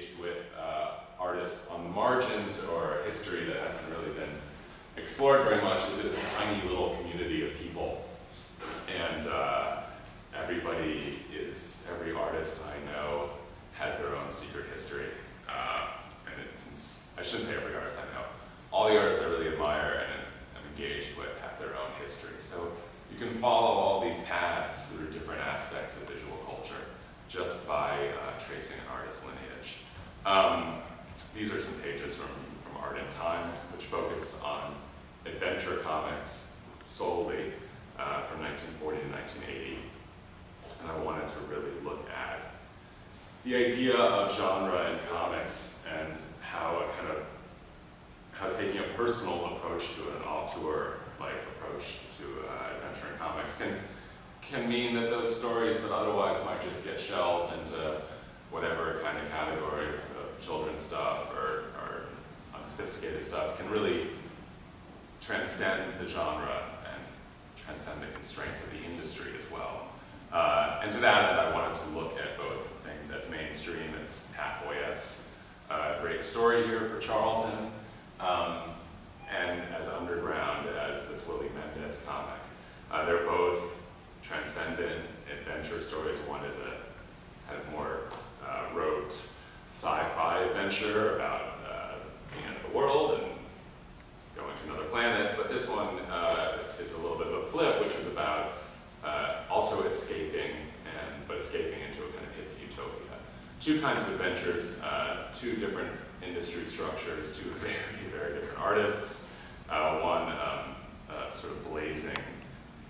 engaged with artists on the margins or history that hasn't really been explored very much is that it's a tiny little community of people. And every artist I know has their own secret history. And I shouldn't say every artist I know. All the artists I really admire and am engaged with have their own history. So you can follow all these paths through different aspects of visual culture just by tracing an artist's lineage. These are some pages from Art in Time, which focused on adventure comics solely from 1940 to 1980. And I wanted to really look at the idea of genre in comics and how taking a personal approach to it, an auteur-like approach to adventure in comics can mean that those stories that otherwise might just get shelved into whatever kind of category of children's stuff or unsophisticated stuff can really transcend the genre and transcend the constraints of the industry as well. And to that end, I wanted to look at both things as mainstream as Pat Boyette's great story here for Charlton, and as underground as this Willie Mendez comic. They're both transcendent adventure stories. One is a kind of more rote sci-fi adventure about the end of the world and going to another planet, but this one is a little bit of a flip, which is about also escaping, but escaping into a kind of hippie utopia. Two kinds of adventures, two different industry structures, two very, very different artists. One sort of blazing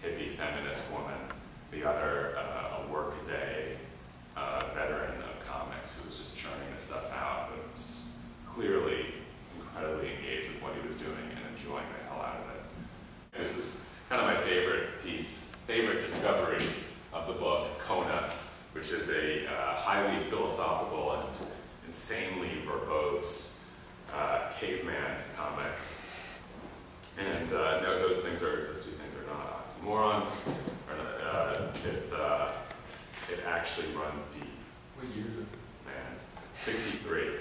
hippie feminist woman, the other a workaday veteran of comics who was just churning this stuff out, but was clearly incredibly engaged with what he was doing and enjoying the hell out of it. This is kind of my favorite discovery of the book, Kona, which is a highly philosophical and insanely verbose caveman comic. And no, those two things are not oxymorons. It actually runs deep. What year is it? Man, 63.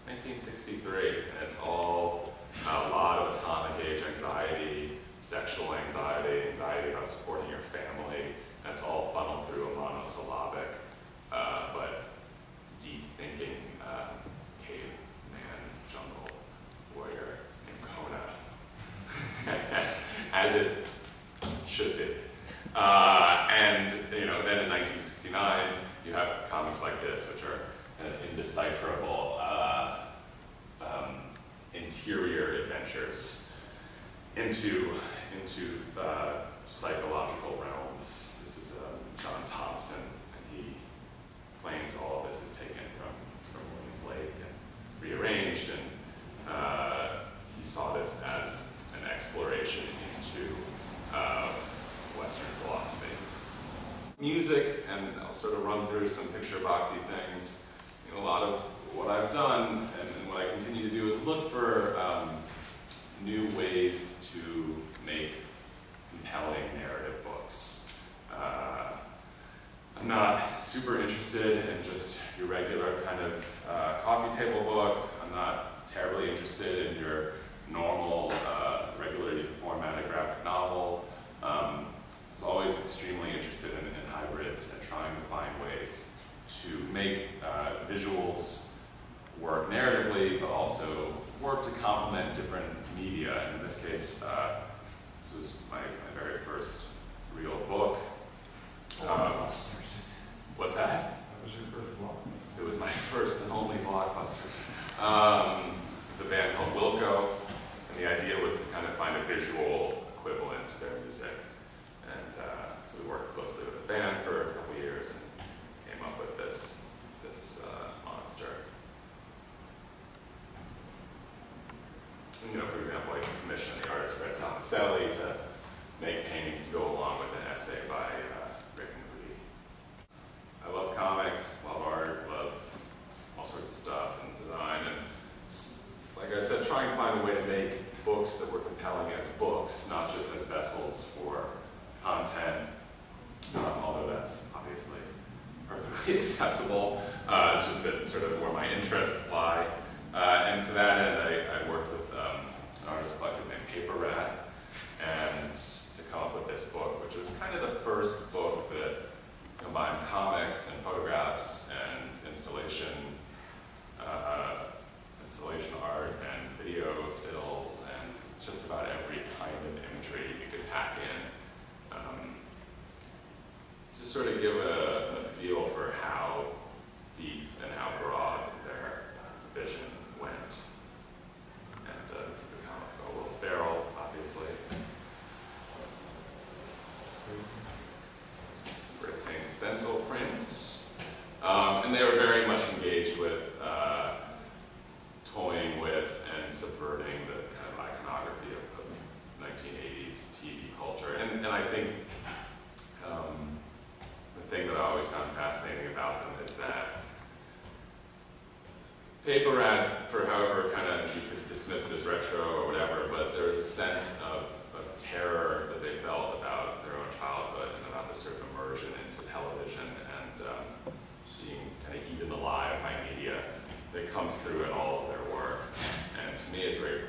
1963, and it's all a lot of atomic age anxiety, sexual anxiety, anxiety about supporting your family. That's all funneled through a monosyllabic, but deep thinking caveman jungle warrior named Kona, as it should be. And then in 1969, you have comics like this, which are kind of indecipherable interior adventures into psychological realms. This is John Thompson, and he claims all of this is taken from William Blake and rearranged, and he saw this as an exploration into Western philosophy. Music, and I'll sort of run through some picture-boxy things. A lot of what I've done and what I continue to do is look for new ways to make compelling narrative books. I'm not super interested in just your regular kind of coffee table book. I'm not terribly interested in your normal, regularly formatted graphic novel. I was always extremely interested in hybrids and trying to find ways to make visuals work narratively, but also work to complement different media. And in this case, this is my very first real book. What's that? That was your first block. It was my first and only blockbuster. The band called Wilco, and the idea was to kind of find a visual equivalent to their music. And so we worked closely with the band for a couple years and came up with this monster. And, for example, I commissioned the artist Fred Tomaselli to make paintings to go along with an essay by Rick Moody. I love comics, love art, love all sorts of stuff and design, and like I said, trying to find a way to make books that were compelling as books, not just as vessels for content, although that's obviously perfectly perfectly acceptable. It's just that sort of where my interests lie. And to that end, I worked with an artist collective named Paper Rad, and to come up with this book, which was kind of the first book that combined comics and photographs and installation art and video stills and just about every kind of imagery you could pack in, to sort of give a feel for how deep and how broad their vision went. And this is a comic about Will Ferrell, obviously. Spray paint stencil print. And they were very much engaged with toying with and subverting the kind of iconography of 1980s TV culture. And I think the thing that I always found fascinating about them is that Paper Rad, for however kind of you could dismiss it as retro or whatever, but there was a sense of terror that they felt about their own childhood and about this sort of immersion into television and being kind of eaten alive by media that comes through in all of their work. And to me, it's very